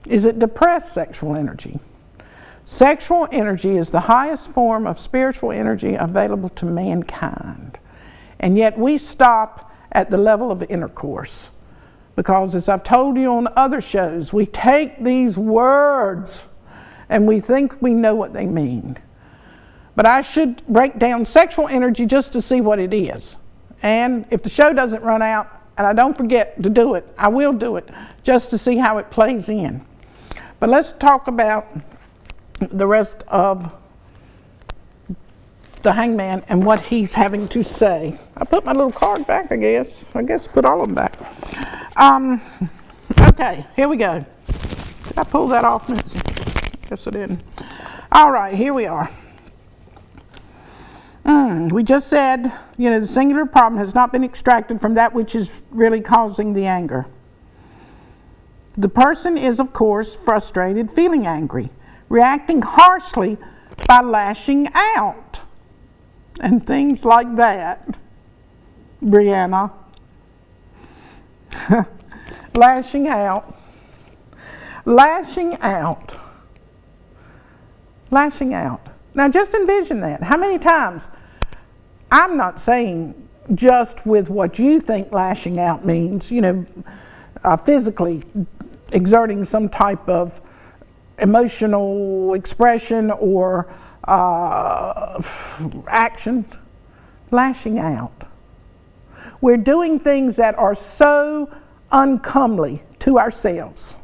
is it depressed sexual energy. Sexual energy is the highest form of spiritual energy available to mankind. And yet we stop at the level of intercourse. Because as I've told you on other shows, we take these words and we think we know what they mean. But I should break down sexual energy just to see what it is. And if the show doesn't run out and I don't forget to do it, I will do it just to see how it plays in. But let's talk about the rest of the hangman and what he's having to say. I put my little card back, I guess. Put all of them back. Okay, here we go. Did I pull that off, Nancy? Guess I didn't. All right, here we are. We just said, the singular problem has not been extracted from that which is really causing the anger. The person is, of course, frustrated, feeling angry, reacting harshly by lashing out, and things like that. Brianna. Lashing out. Now just envision that. How many times, I'm not saying just with what you think lashing out means, physically exerting some type of emotional expression or action, lashing out. We're doing things that are so uncomely to ourselves,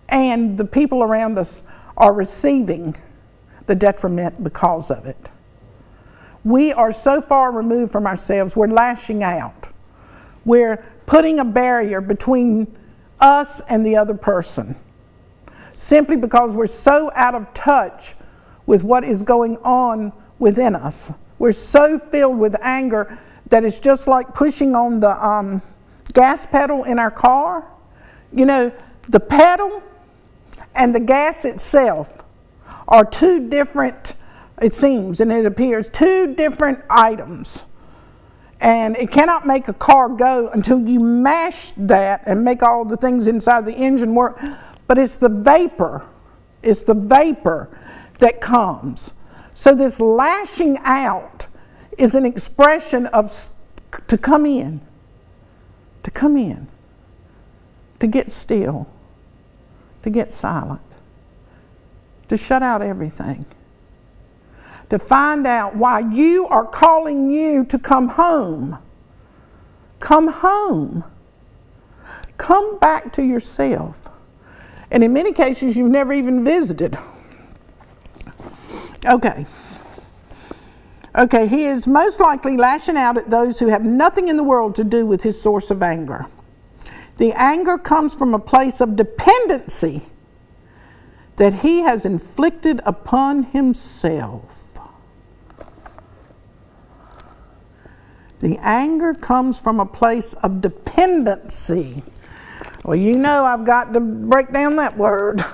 and the people around us are receiving the detriment because of it. We are so far removed from ourselves, we're lashing out. We're putting a barrier between us and the other person, simply because we're so out of touch with what is going on within us. We're so filled with anger that it's just like pushing on the gas pedal in our car. The pedal and the gas itself are two different, it seems, and it appears, two different items. And it cannot make a car go until you mash that and make all the things inside the engine work. But it's the vapor that comes. So this lashing out is an expression of to come in, to get still, to get silent, to shut out everything, to find out why you are calling you to come home. Come home. Come back to yourself. And in many cases, you've never even visited. Okay, he is most likely lashing out at those who have nothing in the world to do with his source of anger. The anger comes from a place of dependency that he has inflicted upon himself. The anger comes from a place of dependency. Well, I've got to break down that word.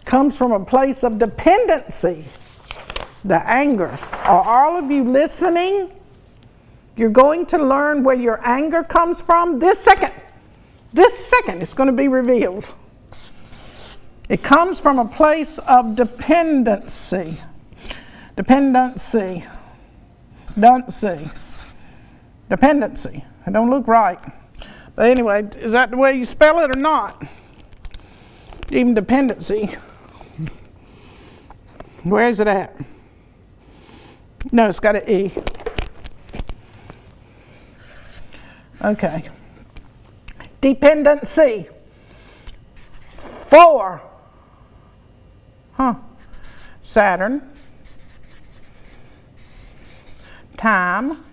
Comes from a place of dependency. The anger. Are all of you listening? You're going to learn where your anger comes from this second. It's going to be revealed. It comes from a place of dependency. Dependency. It don't look right. But anyway, is that the way you spell it or not? Even dependency. Where is it at? No, it's got an E. Okay. Dependency. 4. Saturn. Time.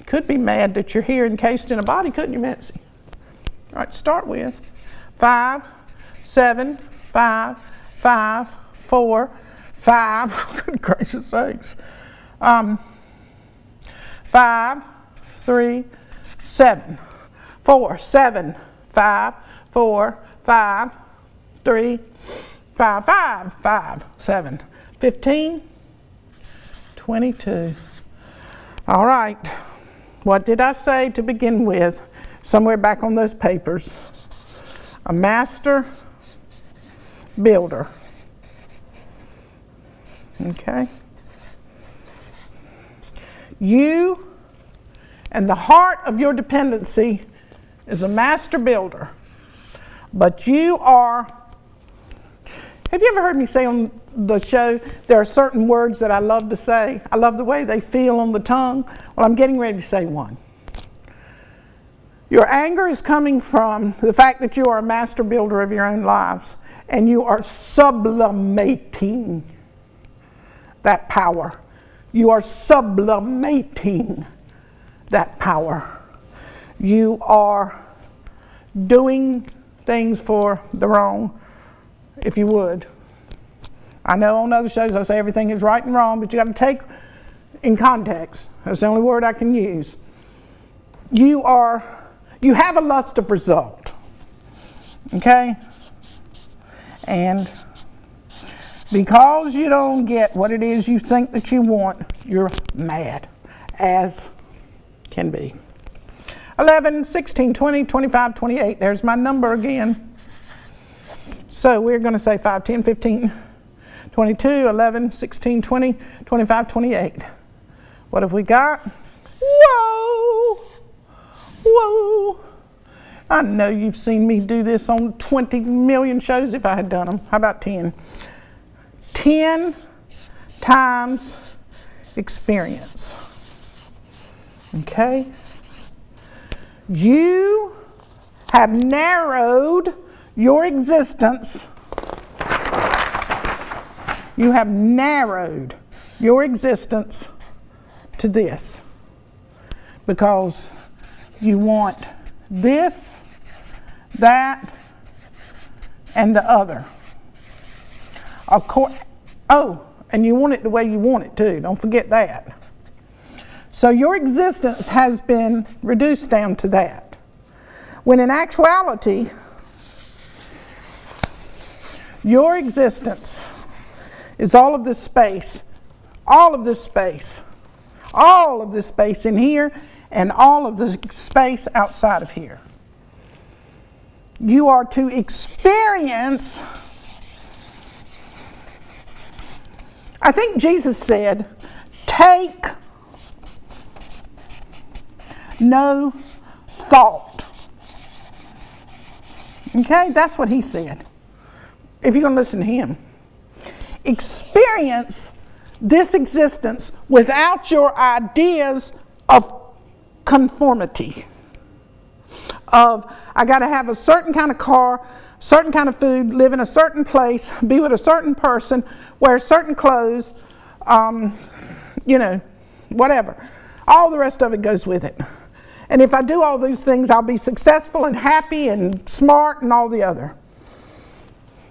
Could be mad that you're here encased in a body, couldn't you, Betsy? All right, start with 5, 7, 5, 5, 4, 5. Good gracious sakes. 5, 3, 7. 4, 7, 5, 4, 5, 3, 5, 5, 5, 7. 15, 22. All right. What did I say to begin with? Somewhere back on those papers. A master builder. Okay? You and the heart of your dependency is a master builder. But you are, have you ever heard me say on the show, there are certain words that I love to say? I love the way they feel on the tongue. Well, I'm getting ready to say one. Your anger is coming from the fact that you are a master builder of your own lives, and you are sublimating that power. You are sublimating that power. You are doing things for the wrong, if you would. I know on other shows I say everything is right and wrong, but you got to take in context. That's the only word I can use. You have a lust of result. Okay? And because you don't get what it is you think that you want, you're mad, as can be. 11, 16, 20, 25, 28. There's my number again. So we're going to say 5, 10, 15, 22, 11, 16, 20, 25, 28. What have we got? Whoa! Whoa! I know you've seen me do this on 20 million shows if I had done them. How about 10? 10 times experience. Okay? You have narrowed your existence. You have narrowed your existence to this because you want this, that, and the other. And you want it the way you want it too. Don't forget that. So your existence has been reduced down to that. When in actuality, your existence is all of this space, all of this space, all of this space in here, and all of the space outside of here. You are to experience, I think Jesus said, take no thought. Okay, that's what he said. If you're going to listen to him. Experience this existence without your ideas of conformity. Of, I got to have a certain kind of car, certain kind of food, live in a certain place, be with a certain person, wear certain clothes, whatever. All the rest of it goes with it. And if I do all these things, I'll be successful and happy and smart and all the other.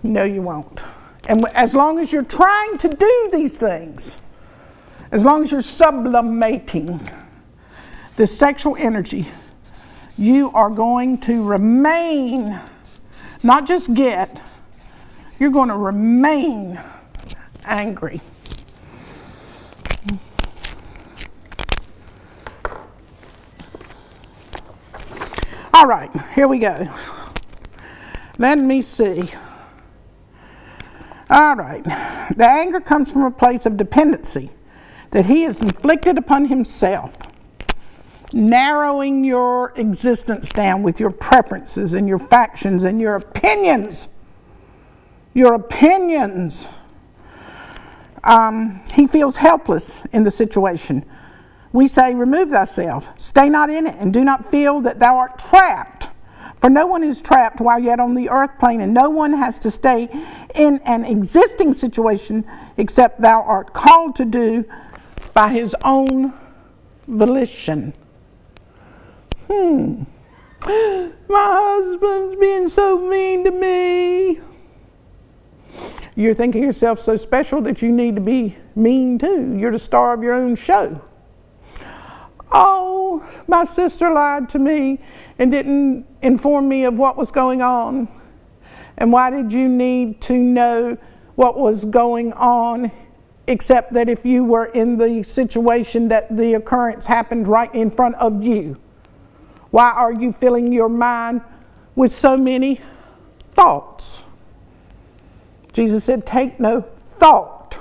No, you won't. And as long as you're trying to do these things, as long as you're sublimating the sexual energy, you are going to remain, not just get, you're going to remain angry. All right, here we go. Let me see. All right. The anger comes from a place of dependency that he has inflicted upon himself, narrowing your existence down with your preferences and your factions and your opinions. Your opinions. He feels helpless in the situation. We say, remove thyself, stay not in it, and do not feel that thou art trapped. For no one is trapped while yet on the earth plane, and no one has to stay in an existing situation except thou art called to do by his own volition. My husband's being so mean to me. You're thinking yourself so special that you need to be mean too. You're the star of your own show. Oh, my sister lied to me and didn't inform me of what was going on. And why did you need to know what was going on, except that if you were in the situation that the occurrence happened right in front of you? Why are you filling your mind with so many thoughts? Jesus said, take no thought.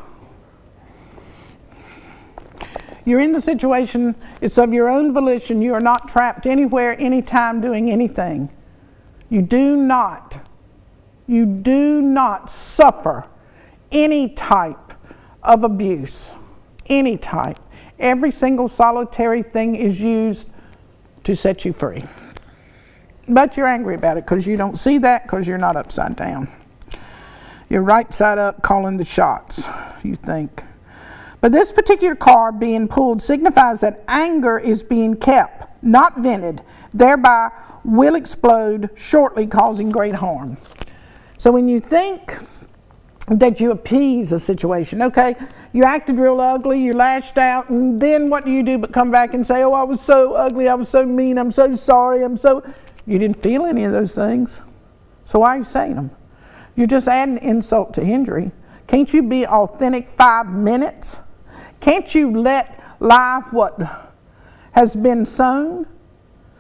You're in the situation, it's of your own volition. You are not trapped anywhere, anytime, doing anything. You do not suffer any type of abuse, any type. Every single solitary thing is used to set you free. But you're angry about it because you don't see that, because you're not upside down. You're right side up calling the shots, you think. But this particular card being pulled signifies that anger is being kept, not vented, thereby will explode shortly, causing great harm. So when you think that you appease a situation, okay, you acted real ugly, you lashed out, and then what do you do but come back and say, oh, I was so ugly, I was so mean, I'm so sorry, You didn't feel any of those things. So why are you saying them? You're just adding insult to injury. Can't you be authentic 5 minutes? Can't you let lie what has been sown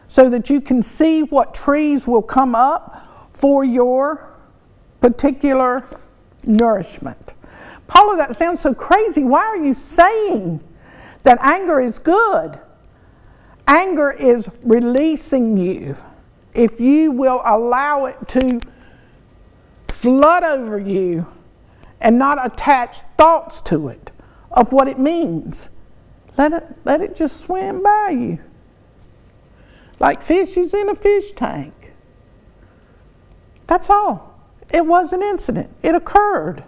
so that you can see what trees will come up for your particular nourishment? Paula, that sounds so crazy. Why are you saying that anger is good? Anger is releasing you. If you will allow it to flood over you and not attach thoughts to it of what it means, let it just swim by you. Like fishes in a fish tank. That's all. It was an incident. It occurred.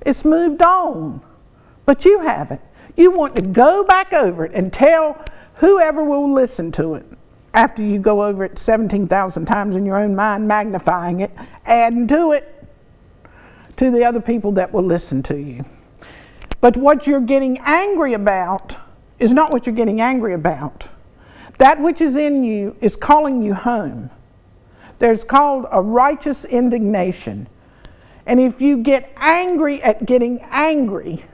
It's moved on. But you haven't. You want to go back over it and tell whoever will listen to it. After you go over it 17,000 times in your own mind, magnifying it, adding to it to the other people that will listen to you. But what you're getting angry about is not what you're getting angry about. That which is in you is calling you home. There's called a righteous indignation. And if you get angry at getting angry,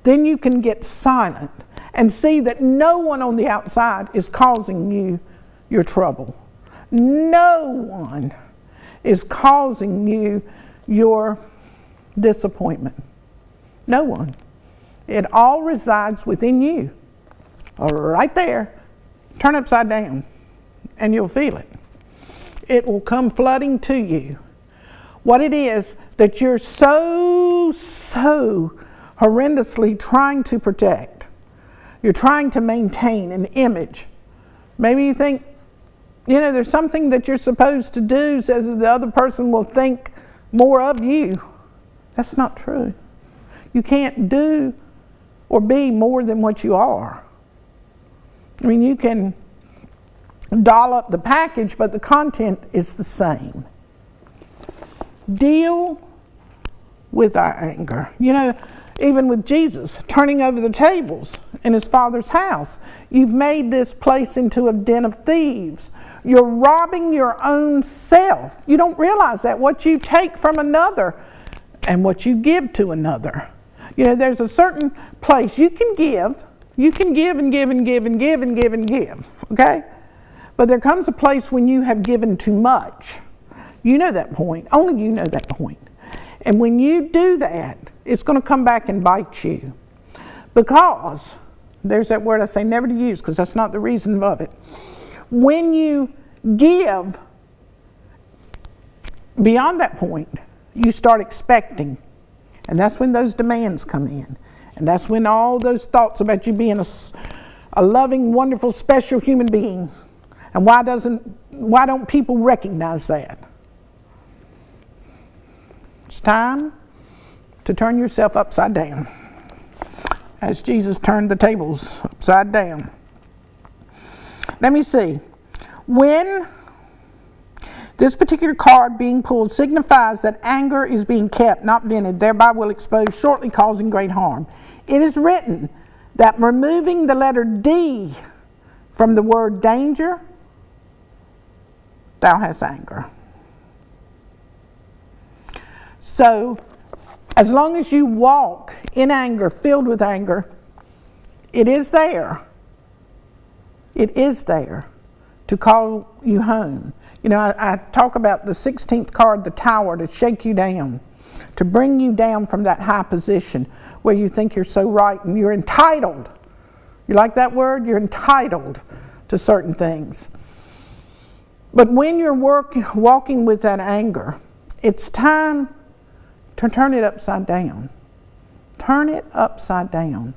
then you can get silent and see that no one on the outside is causing you your trouble. No one is causing you your disappointment. No one. It all resides within you. Right there. Turn upside down and you'll feel it. It will come flooding to you. What it is that you're so horrendously trying to protect. You're trying to maintain an image. Maybe you think, there's something that you're supposed to do so that the other person will think more of you. That's not true. You can't do or be more than what you are. I mean, you can doll up the package, but the content is the same. Deal with our anger. Even with Jesus turning over the tables in his Father's house, you've made this place into a den of thieves. You're robbing your own self. You don't realize that. What you take from another and what you give to another. There's a certain place you can give. You can give and give and give and give and give and give. Okay? But there comes a place when you have given too much. You know that point. Only you know that point. And when you do that, it's going to come back and bite you. Because, there's that word I say never to use because that's not the reason of it. When you give beyond that point, you start expecting. And that's when those demands come in. And that's when all those thoughts about you being a loving, wonderful, special human being. And why don't people recognize that? It's time to turn yourself upside down, as Jesus turned the tables upside down. Let me see. When this particular card being pulled signifies that anger is being kept, not vented, thereby will expose shortly, causing great harm. It is written that removing the letter D from the word danger, thou hast anger. So, as long as you walk in anger, filled with anger, it is there. It is there to call you home. I talk about the 16th card, the tower, to shake you down. to bring you down from that high position where you think you're so right and you're entitled. You like that word? You're entitled to certain things. But when you're walking with that anger, it's time to turn it upside down. Turn it upside down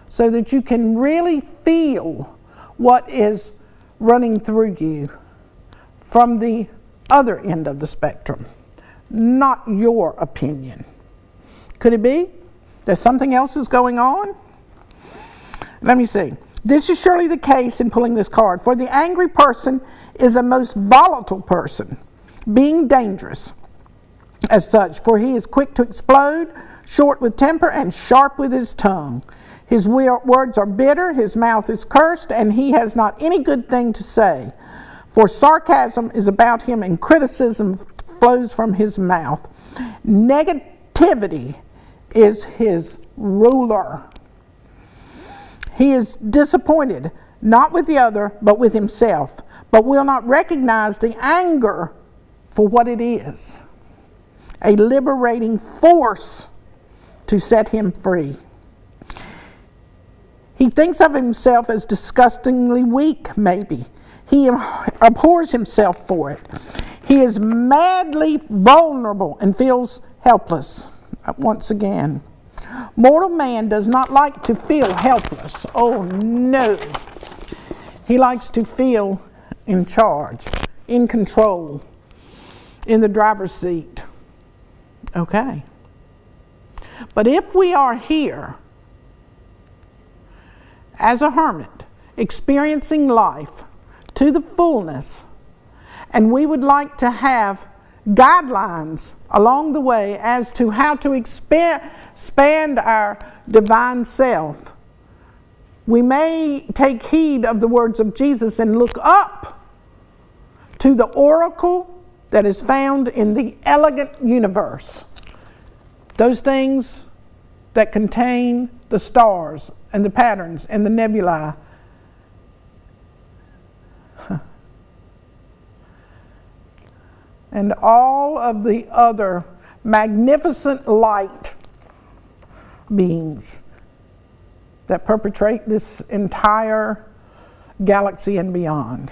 so that you can really feel what is running through you from the other end of the spectrum, not your opinion. Could it be that something else is going on? Let me see. This is surely the case in pulling this card. For the angry person is a most volatile person, being dangerous as such, for he is quick to explode, short with temper, and sharp with his tongue. His words are bitter, his mouth is cursed, and he has not any good thing to say. For sarcasm is about him, and criticism flows from his mouth. Negativity is his ruler. He is disappointed, not with the other, but with himself, but will not recognize the anger for what it is. A liberating force to set him free. He thinks of himself as disgustingly weak, maybe. He abhors himself for it. He is madly vulnerable and feels helpless. Once again, mortal man does not like to feel helpless. Oh no. He likes to feel in charge, in control, in the driver's seat. Okay. But if we are here as a hermit, experiencing life to the fullness, and we would like to have guidelines along the way as to how to expand our divine self, we may take heed of the words of Jesus and look up to the oracle that is found in the elegant universe. Those things that contain the stars and the patterns and the nebulae. And all of the other magnificent light beings that perpetrate this entire galaxy and beyond.